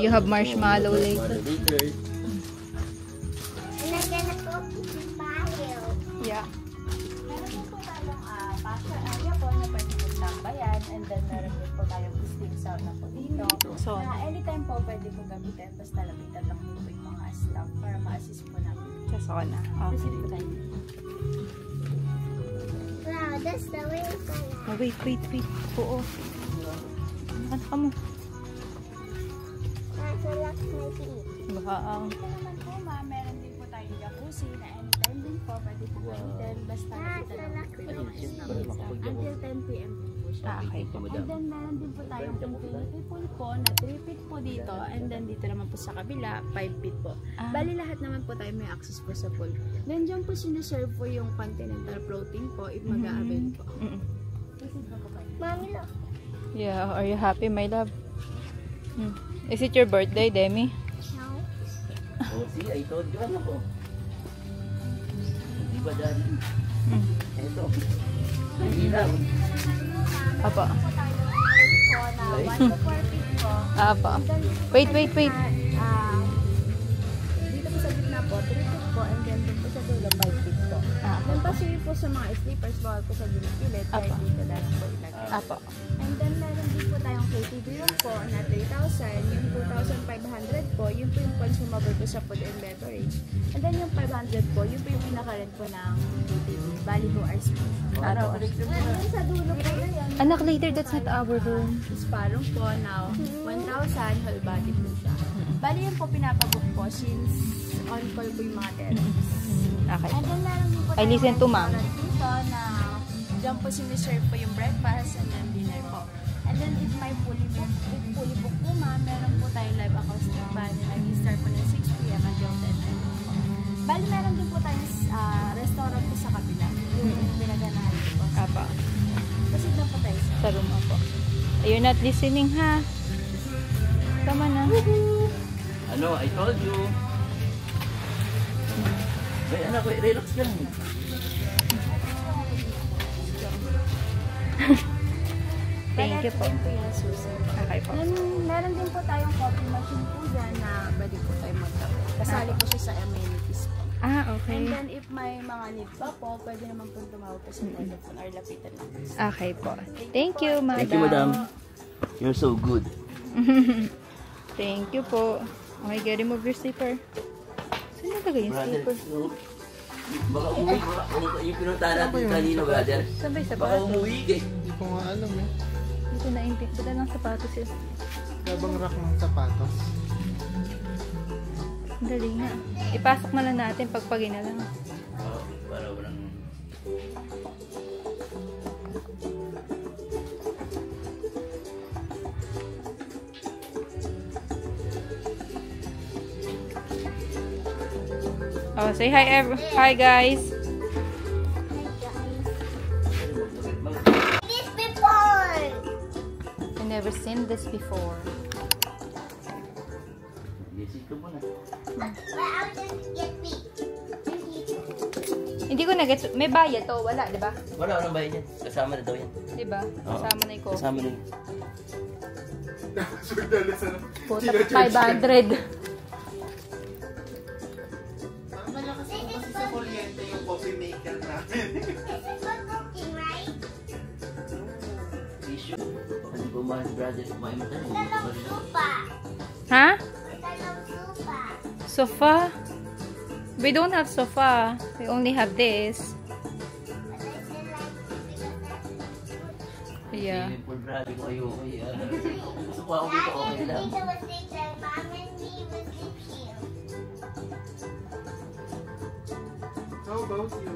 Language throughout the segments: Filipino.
you have marshmallow later. Yeah. Meron din po tayong pasture area po na pwede po tambayan, and then meron din po tayong visiting sauna po dito. So, Anytime po pwede po gamitin, basta lapitan lang po yung mga staff para ma-assist po namin. sa sauna. Okay. Proceed po tayo. Wow, that's the way Oh, wait. Oo. Ano ka mo? relax my feet. Baka ang... Ito naman po meron din po tayong jacuzzi na anytime din po pwede po gamitin, basta lapitan lang po yung mga staff. Until 10 PM po siya. Okay. And then meron din po tayong infinity pool po na 3 feet po dito, and then dito naman po sa kabila 5 feet po. Bali lahat naman po tayo may access po sa pool. Then dyan po sinaserve po yung continental floating po if mag-a-avail po. Proceed na po kayo. Mommy, look. Yeah, are you happy, my love? Is it your birthday, Demi? No. Oh, see, I told you ano ko. Di ba dahil? Ito. Hilaw. Apa. Po tayo po na 1 to 4 feet po. Apa. Wait. Dito po sa gitna po, 3 feet po, and then dito po sa dulo 5 feet po. Then pasiyo po sa mga sleepers, bawal po sa gilid-gilid, kaya dito dahil po ilagay. Apa. And then meron din po tayong KTV room po na 3,000, yung 2,500 po, yun po yung consumable po sa food and beverage. And then yung 500 po, yun po yung pinaka-rent po ng KTV, bali 2 hours po. Araw. Then sa dulo po na yun, Anak, later, that's not our room. spa room po now, 1,000, whole body po siya. Bali yun po pinapabook po since on call po yung mga tenants. Okay. And then meron din po I listen to ma'am. dito na dyan po siniserve po yung breakfast and then dinner po. And then if fully book po ma'am, meron po tayong live acoustic band na nag-start po ng 6 PM hanggang 10 AM po. Bali meron din po tayong restaurant po sa kabila. Yung pinaganahan po. Apa. Kasi na po tayo Sa room ako. You're not listening, ha? Tama na. Ano, I told you. Ay, anak ko, relax ka lang. Thank you po. Yun po yung susi. Okay po. Then, meron din po tayong coffee machine po dyan na pwede po tayo magkape. Kasali po siya sa amenities po. Okay. And then, if may mga need pa po, pwede naman po tumawag po sa telephone or lapitan lang. Okay po. Thank you, madam. Thank you, madam. You're so good. Thank you po. Okay, get remove your slipper. Saan nagagay yung Brother, slipper? baka umuwi. Yung pinuntahan natin kanina, brother. Sabay Baka sapatos. umuwi eh. Hindi ko nga alam eh. Dito na impit. Dala ng sapatos yun. Gabang rack ng sapatos. Dali nga. Ipasok na lang natin pagpagin na lang. Oo, para walang... Oh, say hi, hi guys. This before. I never seen this before. Yes, ito muna. But I'll just get me. Hindi ko na-gets. May bayad to. Wala, di ba? Wala, walang bayad yan. Kasama na daw yan. Di ba? Oo. Kasama na yung coffee. Kasama na yan. Puta, 500. Malakas po kasi sa kuryente yung coffee maker namin. This is for cooking, right? Issue. Kasi pumahan, brother, kumain mo tayo. Talong supa. Ha? Talong supa. Sofa? We don't have sofa. We only have this. But I still like it because that's Yeah. Swimming pool, brother, ko ayoko. Gusto ko ako dito, okay lang. Peter was sleep like Mom and me will sleep here. How about you?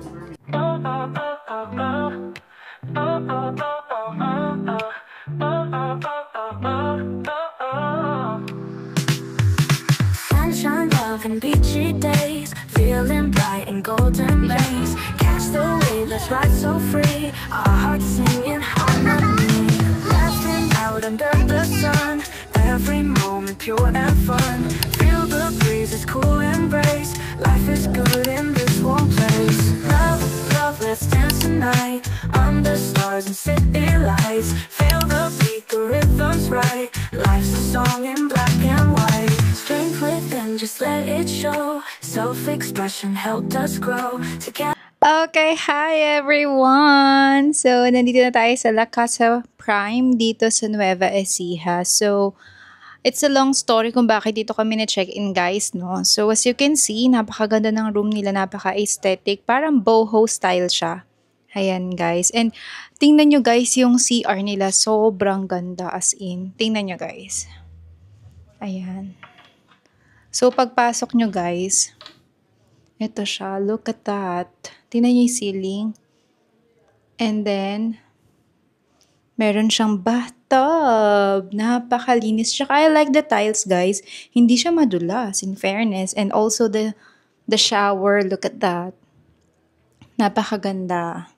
Sunshine, love, and beachy days, feeling bright and golden rays. Catch the wave, let's ride so free. Our hearts singing harmony, laughing out under the sun. Every moment pure and fun. Feel the breeze, it's cool embrace. Life is good in this warm place. Love, love, let's dance tonight under stars and city lights. Feel the beat, the rhythm's right. Life's a song in black and white. show. Self-expression helped us grow together. Okay, hi everyone! So, nandito na tayo sa La Casa Prime dito sa Nueva Ecija. So, it's a long story kung bakit dito kami na-check-in guys, no? So, as you can see, napakaganda ng room nila, napaka-aesthetic. Parang boho style siya. Ayan guys. And tingnan nyo guys yung CR nila. Sobrang ganda as in. Tingnan nyo guys. Ayan. So, pagpasok nyo guys, ito siya. Look at that. Tingnan nyo yung ceiling. And then, meron siyang bathtub. Napakalinis. Tsaka I like the tiles, guys. Hindi siya madulas, in fairness. And also the shower. Look at that. Napakaganda.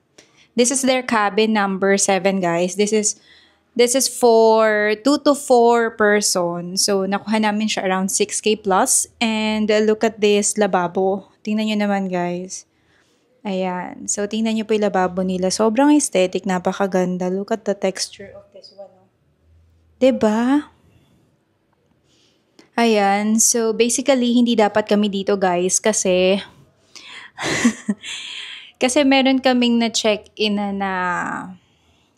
This is their cabin number 7, guys. This is for 2 to 4 person. So, nakuha namin siya around 6K plus. And look at this lababo. Tingnan nyo naman, guys. Ayan. So, tingnan nyo po yung lababo nila. Sobrang aesthetic. Napakaganda. Look at the texture of this one. Diba? Ayan. So, basically, hindi dapat kami dito, guys. Kasi, kasi meron kaming na-check-in na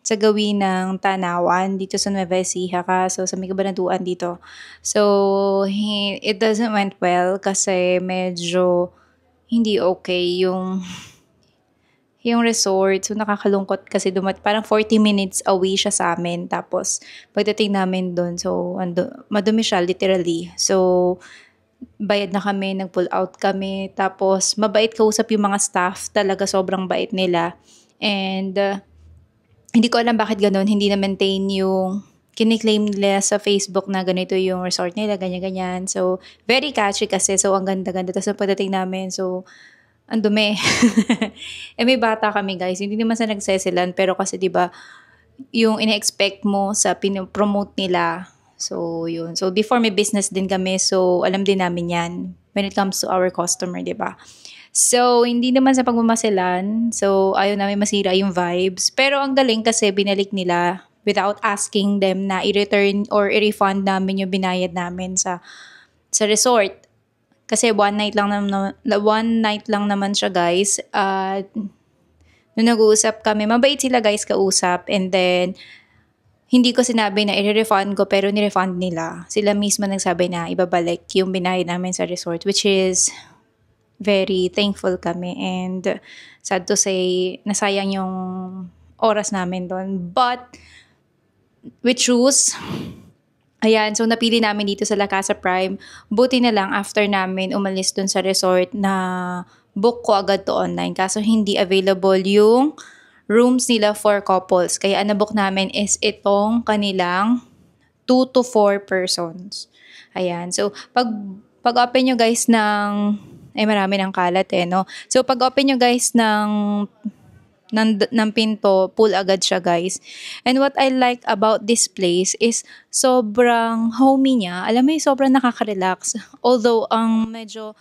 sa gawin ng Tanawan dito sa Nueva Ecija so sa may Kabanatuan dito. So, it doesn't went well kasi medyo hindi okay yung resort. So, nakakalungkot kasi parang 40 minutes away siya sa amin. Tapos, pagdating namin doon, so, madumi siya, literally. So, bayad na kami, nag-pull out kami. Tapos, mabait kausap yung mga staff. Talaga, sobrang bait nila. And, hindi ko alam bakit ganun. Hindi na-maintain yung kiniklaim nila sa Facebook na ganito yung resort nila, ganyan-ganyan. So, very catchy kasi. So, ang ganda-ganda. Tapos, pagdating namin, so, ang dumi. May bata kami, guys. Hindi naman sa nagsesilan. Pero kasi, diba, yung ina-expect mo sa pinopromote nila. So, yun. So, before may business din kami. So, alam din namin yan when it comes to our customer, diba? So, hindi naman sa pagmamasilan. So, ayaw namin masira yung vibes. Pero ang galing kasi binalik nila without asking them na i-return or i-refund namin yung binayad namin sa resort. Kasi one night lang naman siya, guys. Nung nag-uusap kami, mabait sila, guys, kausap. And then, hindi ko sinabi na i-refund ko pero ni-refund nila. Sila mismo nagsabi na ibabalik yung binayad namin sa resort, which is very thankful kami and sad to say nasayang yung oras namin doon. But we choose. Ayan, so napili namin dito sa La Casa Prime. Buti na lang after namin umalis doon sa resort na book ko agad to online. Kaso hindi available yung rooms nila for couples. Kaya ang nabook namin is itong kanilang 2 to 4 persons. Ayan, so pag open nyo guys ng marami ng kalat no. So, pag open nyo guys ng pinto, pull agad siya guys. And what I like about this place is sobrang homey niya. Alam mo sobrang nakaka-relax. Although, medyo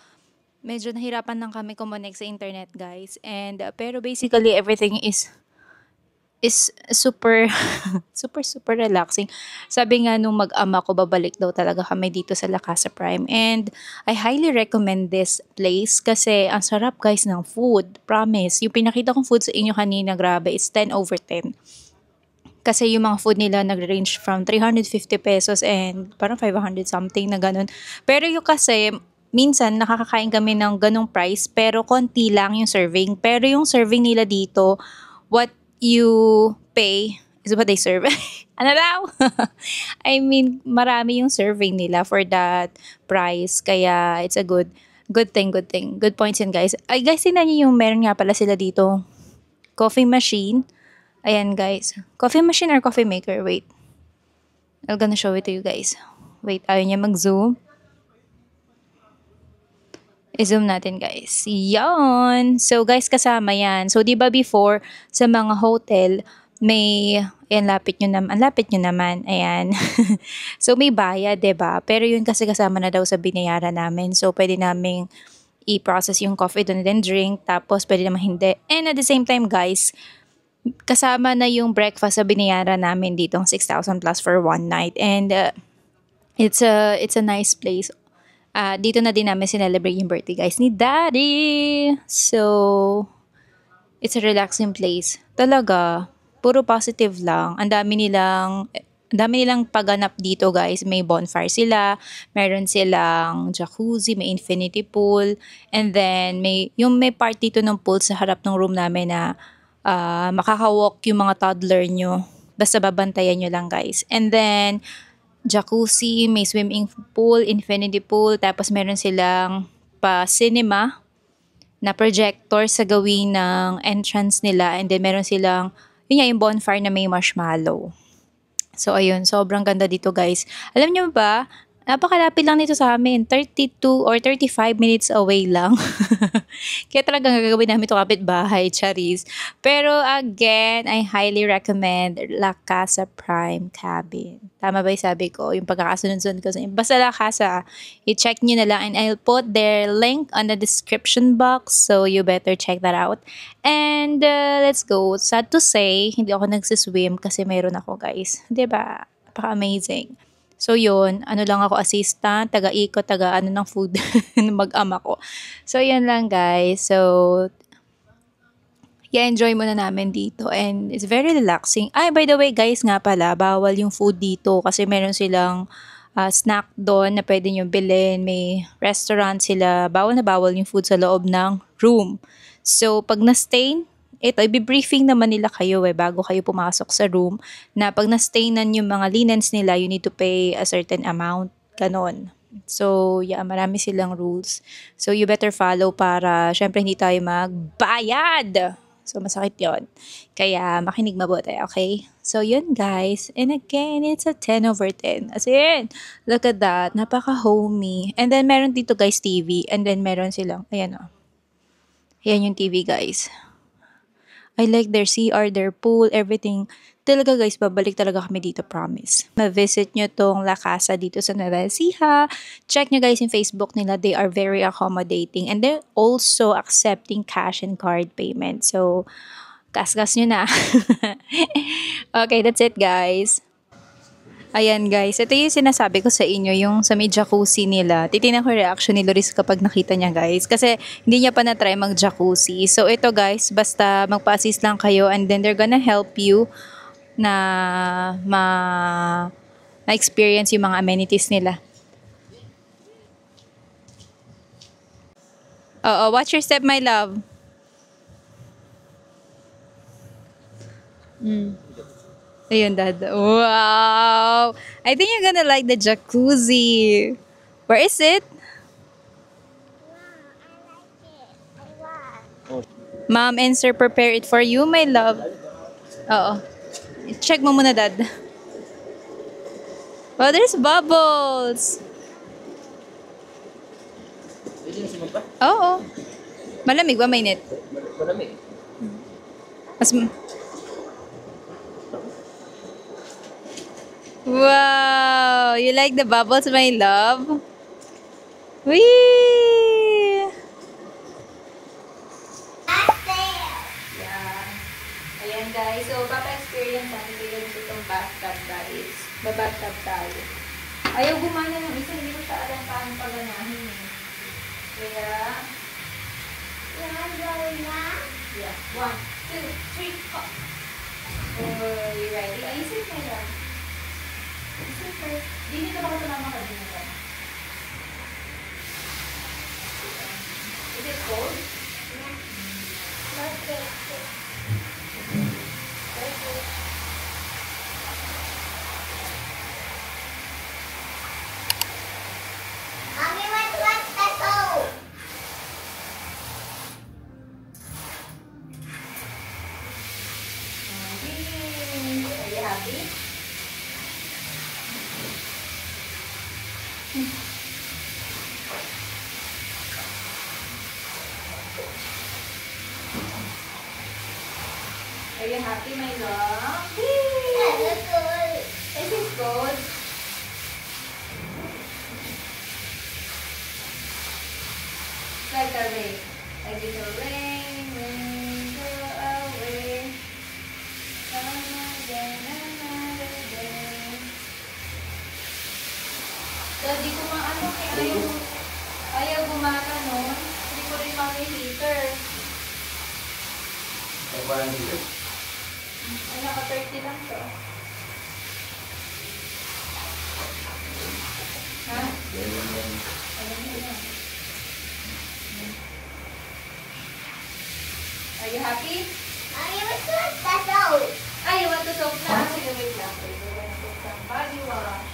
nahirapan lang kami kumonek sa internet guys. And, pero basically, everything is super super relaxing. Sabi nga nung mag-ama ko, babalik daw talaga kami dito sa La Casa Prime. And I highly recommend this place kasi ang sarap guys ng food. Promise. Yung pinakita kong food sa inyo kanina, grabe, it's 10 over 10. Kasi yung mga food nila nag-range from 350 pesos and parang 500 something na ganun. Pero yung kasi, minsan nakakakain kami ng ganung price pero konti lang yung serving. Pero yung serving nila dito, what you pay is what they serve. Ano daw? I mean, marami yung serving nila for that price. Kaya, it's a good thing. Good points yun, guys. Ay, guys, tingnan niyo yung meron nga pala sila dito. Coffee machine. Ayan, guys. Coffee machine or coffee maker? Wait. I'm gonna show it to you, guys. Wait, ayaw niya mag-zoom. I-zoom natin guys. Yan. So guys, kasama yan. So diba before sa mga hotel, may, ayan, lapit nyo naman. Ayan. So may bayad, diba? Pero yun kasi kasama na daw sa binayaran namin. So pwede naming i-process yung coffee doon and then drink. Tapos pwede naman hindi. And at the same time guys, kasama na yung breakfast sa binayaran namin dito, 6,000 plus for one night. And it's a nice place. dito na din namin sinelebrate yung birthday guys ni Daddy. So, it's a relaxing place. Talaga, puro positive lang. Ang dami nilang pagganap dito guys. May bonfire sila, meron silang jacuzzi, may infinity pool, and then may part dito ng pool sa harap ng room namin na makakawalk yung mga toddler nyo. Basta babantayan nyo lang guys. And then, jacuzzi, may swimming pool, infinity pool, tapos meron silang pa-cinema na projector sa gawin ng entrance nila. And then meron silang, yung bonfire na may marshmallow. So, ayun. Sobrang ganda dito, guys. Alam niyo ba, napakalapit lang nito sa amin. 32 or 35 minutes away lang. Kaya talagang gagawin namin ito kapitbahay, charis. Pero, again, I highly recommend La Casa Prime Cabin. Tama ba yung sabi ko? Yung pagkakasunod-sunod ko. Basta La Casa, i-check nyo na lang. And I'll put their link on the description box. So, you better check that out. And let's go. Sad to say, hindi ako nagsiswim kasi meron ako guys. Diba? Napaka-amazing. So yun, lang ako assistant, taga-ikot, taga-ano ng food mag-ama ko. So yun lang guys. So, enjoy muna namin dito. And it's very relaxing. Ay, by the way guys nga pala, bawal yung food dito kasi meron silang snack doon na pwede nyo bilhin. May restaurant sila. Bawal na bawal yung food sa loob ng room. So, pag na-stain, i-briefing naman nila kayo bago kayo pumasok sa room na pag na-stainan yung mga linens nila, you need to pay a certain amount. Ganon. So, marami silang rules. So, you better follow para syempre hindi tayo magbayad. So, masakit yon. Kaya, makinig mabuti, okay? So, yun guys. And again, it's a 10/10. As in, look at that. Napaka-homey. And then, meron dito guys TV. And then, meron silang, ayan o. Ayan yung TV guys. I like their CR, their pool, everything. Talaga guys, babalik talaga kami dito, promise. Ma-visit nyo tong La Casa dito sa Nueva Ecija. Check nyo guys yung Facebook nila. They are very accommodating. And they're also accepting cash and card payment. So, gas-gas nyo na. Okay, that's it guys. Ayan guys, ito yung sinasabi ko sa inyo, yung sa may jacuzzi nila. Titignan ko yung reaction ni Loris kapag nakita niya guys. Kasi hindi niya pa na-try mag-jacuzzi. So ito guys, basta magpa-assist lang kayo and then they're gonna help you na ma-experience yung mga amenities nila. Watch your step my love. Ayun, Dad. Wow! I think you're gonna like the jacuzzi. Where is it? Mom and Sir prepare it for you, my love. Oo. Check mo muna, Dad. Oh, there's bubbles. Oo. Malamig ba? Mainit? Malamig. Wow! You like the bubbles, my love? Whee! Yeah. Ayan guys. So, papa-experience natin kayo dito itong bathtub guys. Babathtub tayo. Ayaw gumana ng isa. Hindi ko siya alam paano paganahin. Kaya... Yeah. 1, 2, 3, 4. You ready? Are you safe, my love? Super. Dito ba ako tumama ka din ito? Is it cold? Mommy, what's the cold? Are you happy? Are you happy, my love? That's cold. Is it cold? Like a rain. Like it's a rain, go away. Come again another day. So, di ko maano kaya yung aircon. Hindi ko rin mga heater. Ay, parang dito. Ay, naka-30 lang to. Ha? Yan. Alam mo yan. Are you happy? I was like that out. Ay, you want to soak na? Sige, wait lang. Wait, you want to soak some body wash.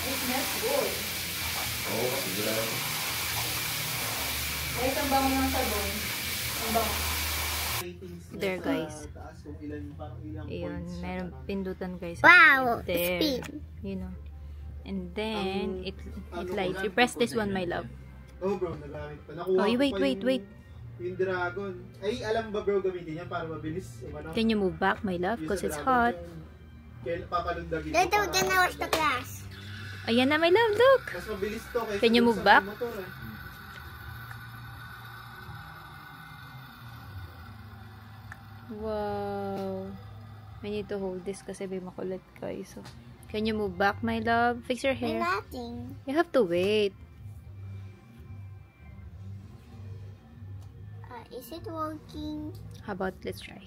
It smells good. Oo, sigurado. Guys, ang bango ng sabon. Ang bango. There, guys. Ayun, meron pindutan guys. Wow, There. spin. You know. And then, it lights. You press this one, my love. Oh bro, nagamit pa. Nakuha Oh, ko wait, pa wait, yung, wait. Yung dragon. Ay, alam ba bro gamitin yan para mabilis? Ano? Can you move back, my love? Yung Because sa it's dragon hot. yun, kaya papalundagin mo Dad, we're para- gonna wash the glass. Ayan na, my love. Look. Mas mabilis to kaysa Can you dun move sa back? motor, eh. Wow. I need to hold this kasi may makulit guys. So, can you move back, my love? Fix your hair. Nothing. You have to wait. Is it working? How about let's try?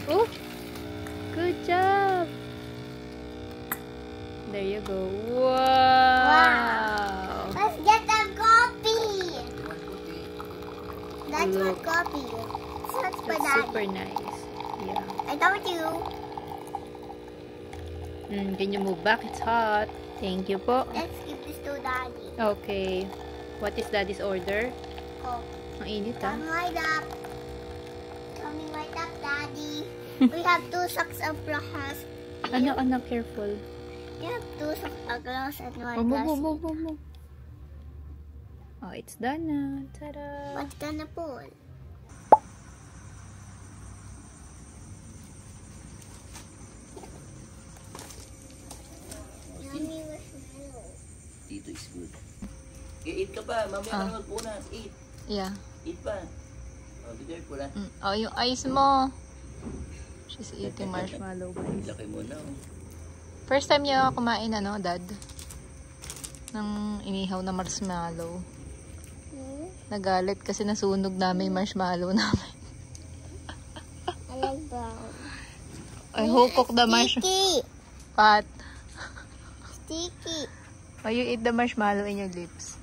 Oh! Good job! There you go. Wow! Let's get a copy. That's what Look. copy. That's for That's Daddy. super nice. Yeah. I told you. Can you move back? It's hot. Thank you po. Let's give this to Daddy. Okay. What is daddy's order? Oh, Ang init ah. come right up. Coming right up, Daddy. We have 2 socks of glass. Anak, careful. We have 2 socks of glass and 1 Oh, glass. move. Oh, it's done na. Tada! What's gonna pull? Yummy marshmallow. Dito is good. Okay, eat ka pa. Mamaya ka na magpunas. Eat. Yeah. Eat pa. Oh, be careful ha. Oh, yung eyes mo. She's eating marshmallow, guys. Laki mo na. Oh. First time niya kumain, ano, Dad? Ng inihaw na marshmallow. Nagalit kasi nasunog namin yung marshmallow namin. Alam ba? I who cook the marshmallow? Sticky. Pat. Sticky. Oh, you eat the marshmallow in your lips.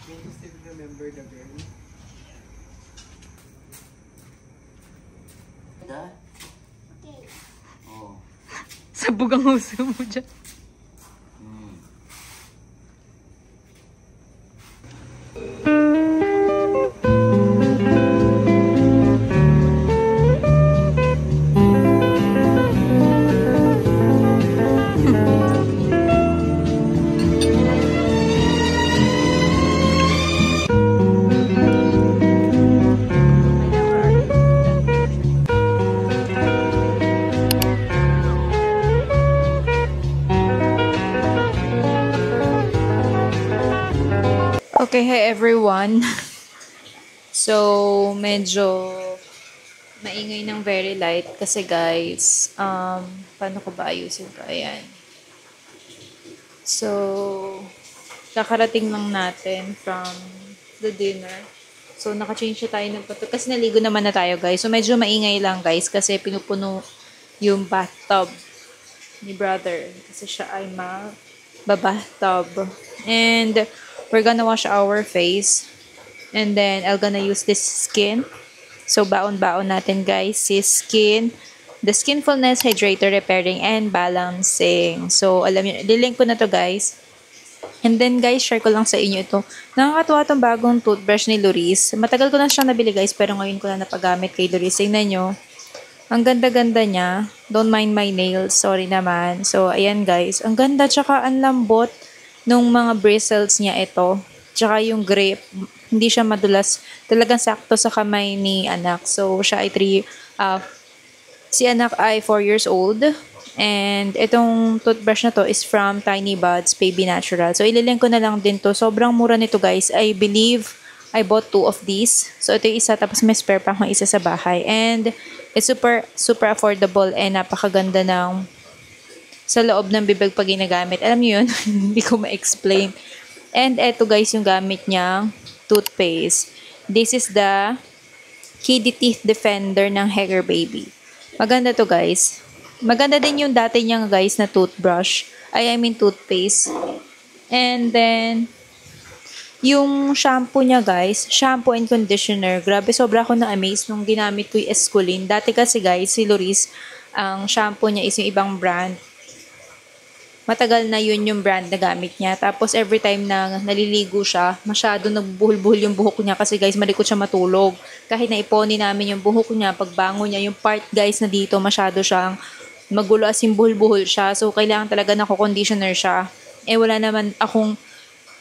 Can you still remember the girl? Da? Okay. Oh. Sabog ang huso mo dyan. Okay, hi everyone. So, medyo maingay ng very light kasi guys, paano ko ba ayusin ko? Ayan. So, kakarating lang natin from the dinner. So, naka-change na tayo ng pato. Kasi naligo naman na tayo guys. So, medyo maingay lang guys kasi pinupuno yung bathtub ni brother. Kasi siya ay ma-bathtub. And, we're gonna wash our face. And then, I'm gonna use this skin. So, baon-baon natin, guys. Si skin. The Skinfulness Hydrator Repairing and Balancing. So, alam niyo, lilink ko na to, guys. And then, guys, share ko lang sa inyo ito. Nakakatuwa itong bagong toothbrush ni Loris. Matagal ko na siyang nabili, guys. Pero ngayon ko na napagamit kay Loris. Tingnan nyo. Ang ganda-ganda niya. Don't mind my nails. Sorry naman. So, ayan, guys. Ang ganda. Tsaka, ang lambot nung mga bristles niya ito. Tsaka yung grip, hindi siya madulas. Talagang sakto sa kamay ni anak. So, siya ay si anak ay 4 years old. And itong toothbrush na to is from Tiny Buds Baby Natural. So, ililink ko na lang din to. Sobrang mura nito guys. I believe I bought 2 of these. So, ito yung isa, tapos may spare pa akong isa sa bahay. And, it's super, super affordable and napakaganda ng sa loob ng bibig pag ginagamit. Alam niyo yun? Hindi ko ma-explain. And, eto guys, yung gamit niyang toothpaste. This is the Kiddy Teeth Defender ng Hair Baby. Maganda to guys. Maganda din yung dati niyang guys na toothbrush. I mean toothpaste. And then, yung shampoo niya guys, shampoo and conditioner, grabe sobra ako na-amaze nung ginamit ko yung Escolin. Dati kasi guys, si Loris, ang shampoo niya is yung ibang brand. Matagal na yun yung brand na gamit niya. Tapos every time na naliligo siya, masyado nagbuhol-buhol yung buhok niya kasi guys, malikot siya matulog. Kahit naiponi namin yung buhok niya, pagbango niya, yung part guys na dito, masyado siyang magulo as in buhol-buhol siya. So, kailangan talaga nako-conditioner siya. Eh, wala naman akong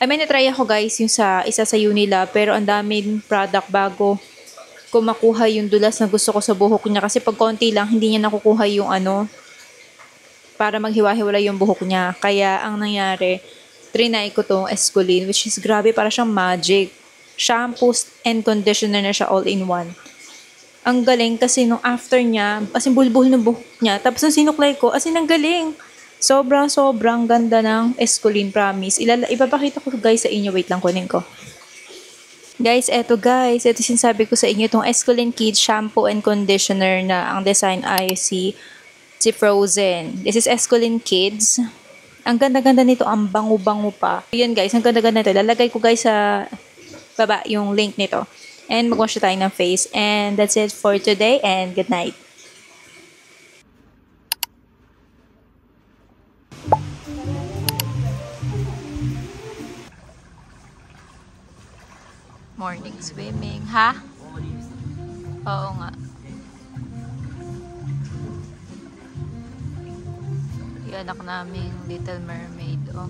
na-try ako guys yung sa isa sa Unilab pero ang daming product bago ko makuha yung dulas na gusto ko sa buhok niya kasi pag konti lang hindi niya nakukuha yung para maghiwa-hiwala yung buhok niya. Kaya ang nangyari, trinay ko tong Escolin which is grabe para siyang magic. Shampoo and conditioner na siya all in one. Ang galing kasi nung after niya, as in bulbul ng buhok niya. Tapos nung sinuklay ko, as in ang galing. Sobrang ganda ng Escolin, promise. Ipapakita ko guys sa inyo. Wait lang, kunin ko. Guys, eto guys. Ito sinasabi ko sa inyo. Itong Escolin Kids Shampoo and Conditioner na ang design ay si Frozen. This is Escolin Kids. Ang ganda-ganda nito. Ang bango-bango pa. Yan guys, ang ganda-ganda nito. Lalagay ko guys sa baba yung link nito. And mag-wash tayo ng face. And that's it for today. And good night. Morning swimming, ha? Oo nga. Yung anak naming Little Mermaid, oh.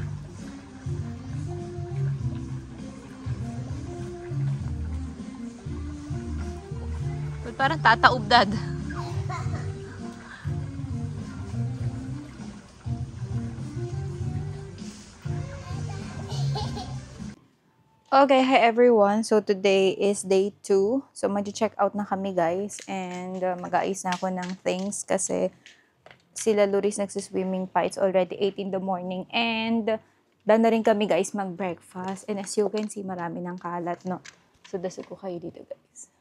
But parang tataubdad. Okay, hi everyone. So today is day 2. So mag-check out na kami guys. And mag-aayos na ako ng things kasi sila Loris nagsiswimming pa. It's already 8 in the morning. And done na rin kami guys mag-breakfast. And as you can see, marami ng kalat, no? So dasal ko kayo dito guys.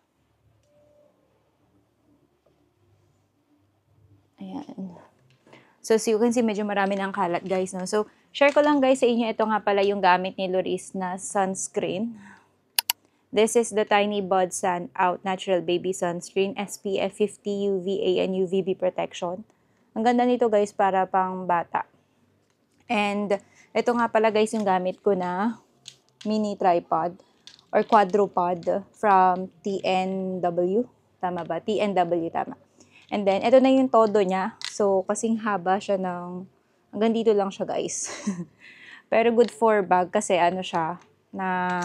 Ayan. So as you can see, medyo marami ng kalat guys, no? So share ko lang guys sa inyo, ito nga pala yung gamit ni Loris na sunscreen. This is the Tiny Bud Sun Out Natural Baby Sunscreen, SPF 50 UVA and UVB protection. Ang ganda nito guys para pang bata. And ito nga pala guys yung gamit ko na mini tripod or quadrupod from TNW. Tama ba? TNW, tama. And then, ito na yung todo niya. So, kasing haba siya ng hanggang dito lang siya guys. Pero good for bag kasi ano siya na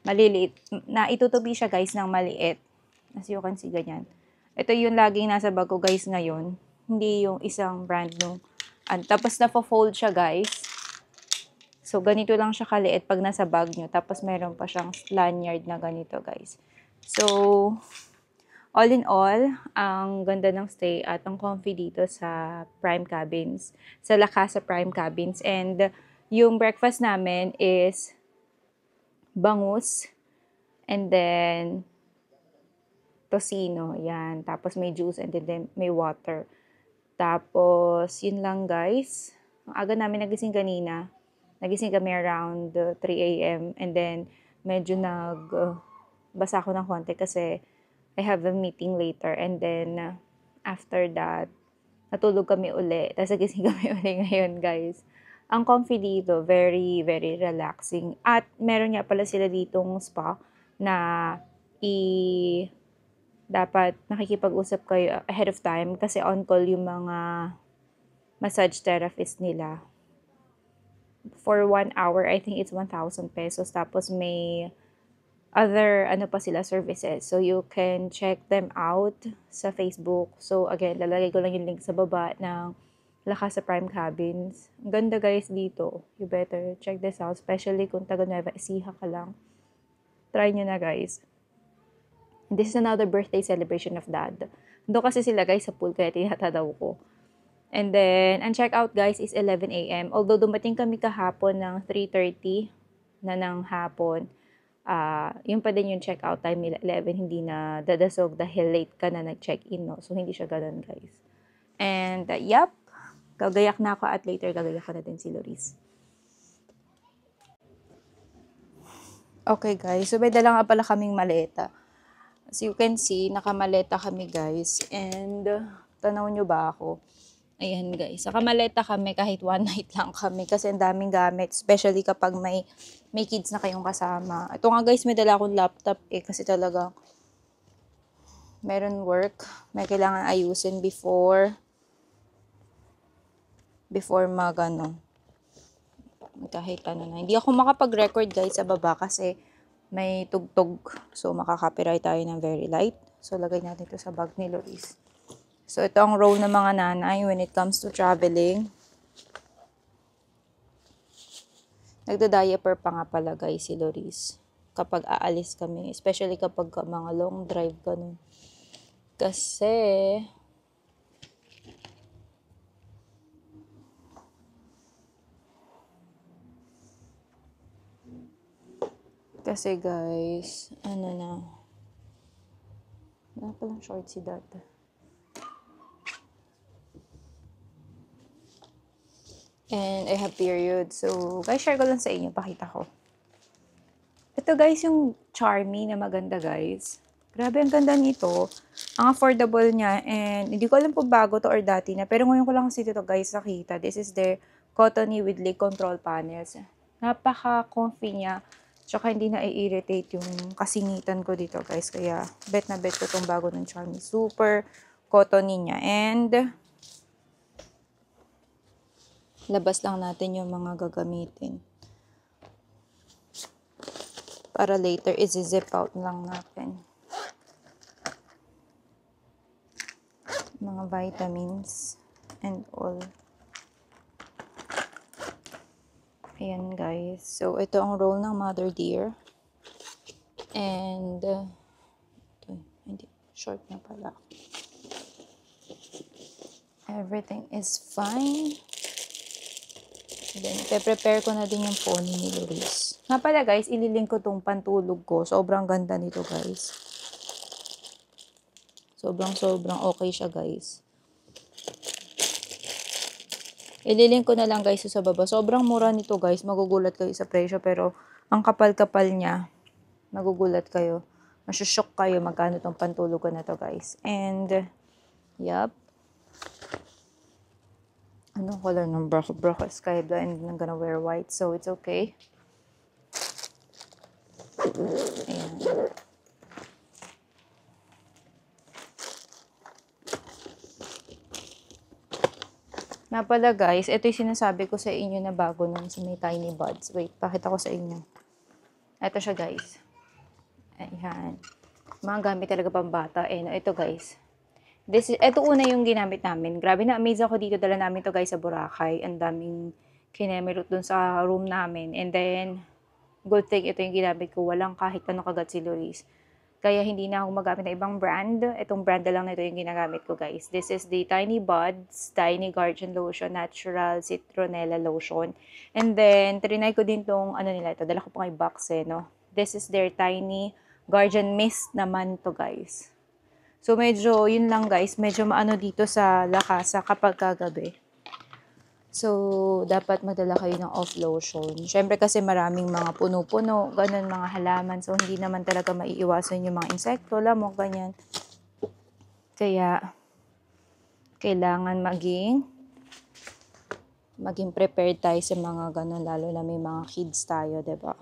maliliit. Na itutubi siya guys ng maliit. As you can see ganyan. Ito yung laging nasa bag ko guys ngayon. Hindi yung isang brand nung. Tapos na-fold siya guys. So ganito lang siya kaliit pag nasa bag nyo. Tapos meron pa siyang lanyard na ganito guys. So all in all, ang ganda ng stay at ang comfy dito sa Prime Cabins, sa La Casa Prime Cabins. And yung breakfast namin is bangus and then tocino, yan. Tapos may juice and then may water. Tapos, yun lang guys. Ang aga namin nagising kanina. Nagising kami around 3 a.m. And then, medyo basa ako ng konti kasi I have a meeting later. And then, after that, natulog kami uli. Tapos nagising kami uli ngayon, guys. Ang comfy dito, very, very relaxing. At meron nga pala sila ditong spa na dapat nakikipag-usap kayo ahead of time kasi on-call yung mga massage therapist nila. For 1 hour, I think it's 1,000 pesos. Tapos may other pa sila services. So you can check them out sa Facebook. So again, lalagay ko lang yung link sa baba ng La Casa Prime Cabins. Ang ganda guys dito. You better check this out. Especially kung taga Nueva Ecija ka lang. Try nyo na, guys. This is another birthday celebration of Dad. Doon kasi sila, guys, sa pool, kaya tinatadaw ko. And then, ang check-out, guys, is 11 a.m. Although, dumating kami kahapon ng 3:30 na ng hapon, yun pa din yung check-out time nila, 11, hindi na dadasog dahil late ka na nag-check-in, no? So, hindi siya ganun, guys. And, yup, gagayak na ako at later gagayak ko na din si Loris. Okay, guys. So, may dala nga pala kaming maleta. As you can see, nakamaleta kami, guys. And, tanaw nyo ba ako? Ayan, guys. Nakamaleta kami kahit one night lang kami kasi ang daming gamit. Especially kapag may kids na kayong kasama. Ito nga, guys, may dala akong laptop kasi talaga meron work. May kailangan ayusin before kahit ano na. Hindi ako makapag-record, guys, sa baba kasi may tugtog. So, makaka-copyright tayo ng very light. So, lagay natin ito sa bag ni Loris. So, ito ang role ng mga nanay when it comes to traveling. Nagda-diaper pa nga pala, guys, si Loris. Kapag aalis kami. Especially kapag mga long drive ganun. Kasi guys, wala palang short si Dad. And I have period. So, guys, share ko lang sa inyo. Pakita ko. Ito, guys, yung Charmy na maganda, guys. Grabe, ang ganda nito. Ang affordable niya. And hindi ko alam kung bago to or dati na. Pero ngayon ko lang kasi ito, guys, nakita. This is their cottony with leak control panels. Napaka-comfy niya. Tsaka hindi na i-irritate yung kasingitan ko dito, guys. Kaya, bet na bet ko itong bago ng Charmy. Super cottony niya. And labas lang natin yung mga gagamitin. Para later, i-zip out lang natin. Mga vitamins and all. Ayan, guys. So, ito ang role ng Mother Dear. And, ito, hindi, short na pala. Everything is fine. Then, prepare ko na din yung pony ni Loris. Nga pala, guys, ililink ko tong pantulog ko. Sobrang ganda nito, guys. Sobrang okay siya, guys. Ililink ko na lang, guys, sa baba. Sobrang mura nito, guys. Magugulat kayo sa presyo. Pero, ang kapal-kapal niya, magugulat kayo. Masyushock kayo magkano tong pantulog ko na to, guys. And, yup. Anong color ng bra ko? Bra ko sky blue and I'm gonna wear white. So, it's okay. Ayan. Nga pala, guys, ito yung sinasabi ko sa inyo na bago nung sa may Tiny Buds. Wait, pakita ko sa inyo. Ito siya, guys. Ayan. Mga gamit talaga pang bata. Ito, guys. Ito una yung ginamit namin. Grabe na amaze ako dito. Dala namin to, guys, sa Boracay. Ang daming kinemerot dun sa room namin. And then, good thing, ito yung ginamit ko. Walang kahit ano kagat si Loris. Kaya hindi na ako magamit ng ibang brand. Itong brand na lang na ito yung ginagamit ko, guys. This is the Tiny Buds, Tiny Guardian Lotion, Natural Citronella Lotion. And then, trinay ko din tong, nila ito. Dala ko pa kay box, no? This is their Tiny Guardian Mist naman to, guys. So, medyo, yun lang, guys. Medyo maano dito sa lakasa kapag kagabi. So, dapat magdala kayo ng off lotion. Siyempre kasi maraming mga puno-puno, ganun, mga halaman. So, hindi naman talaga maiiwasan yung mga insekto, lamok, ganyan. Kaya, kailangan maging prepared tayo sa mga ganun, lalo na may mga kids tayo, diba?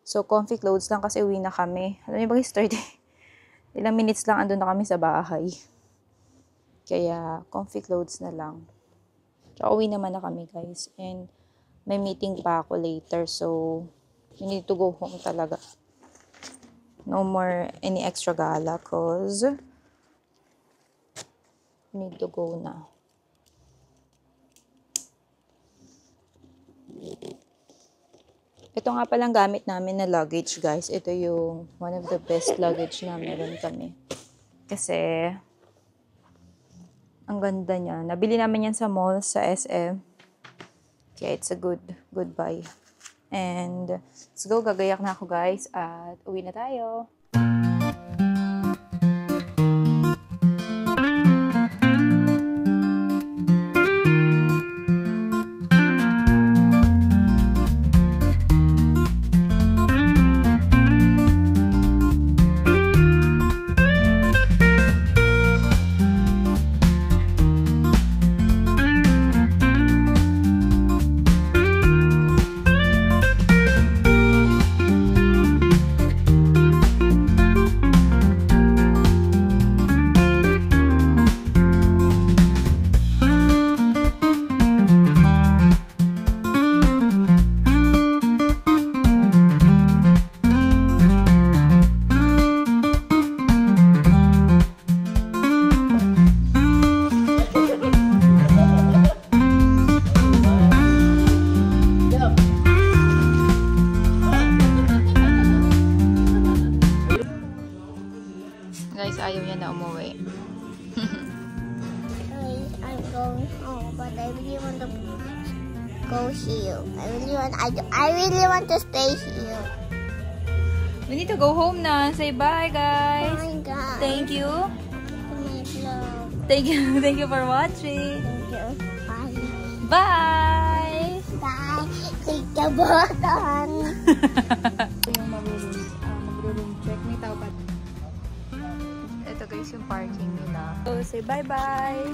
So, comfy clothes lang kasi uwi na kami. Alam niyo ba, guys, 30? Ilang minutes lang andun na kami sa bahay. Kaya, comfy clothes na lang. Tsaka uwi naman na kami, guys. And, may meeting pa ako later. So, we need to go home talaga. No more any extra gala. Cause, we need to go na. Ito nga palang gamit namin na luggage, guys. Ito yung one of the best luggage na meron kami. Kasi, ang ganda niya. Nabili namin yan sa mall, sa SM. Kaya it's a good buy. And, let's go. Gagayak na ako, guys. At uwi na tayo. Guys, ayaw niya na umuwi. I'm going home, but I really want to go here. I really want to stay here. We need to go home na. Say bye, Oh guys. my God. Thank you. My love. Thank you. Thank you for watching. Thank you. Bye. Bye! Bye. Click the button. Yung mag-room check. May tao pa. Ito guys yung parking nila. So, say bye-bye!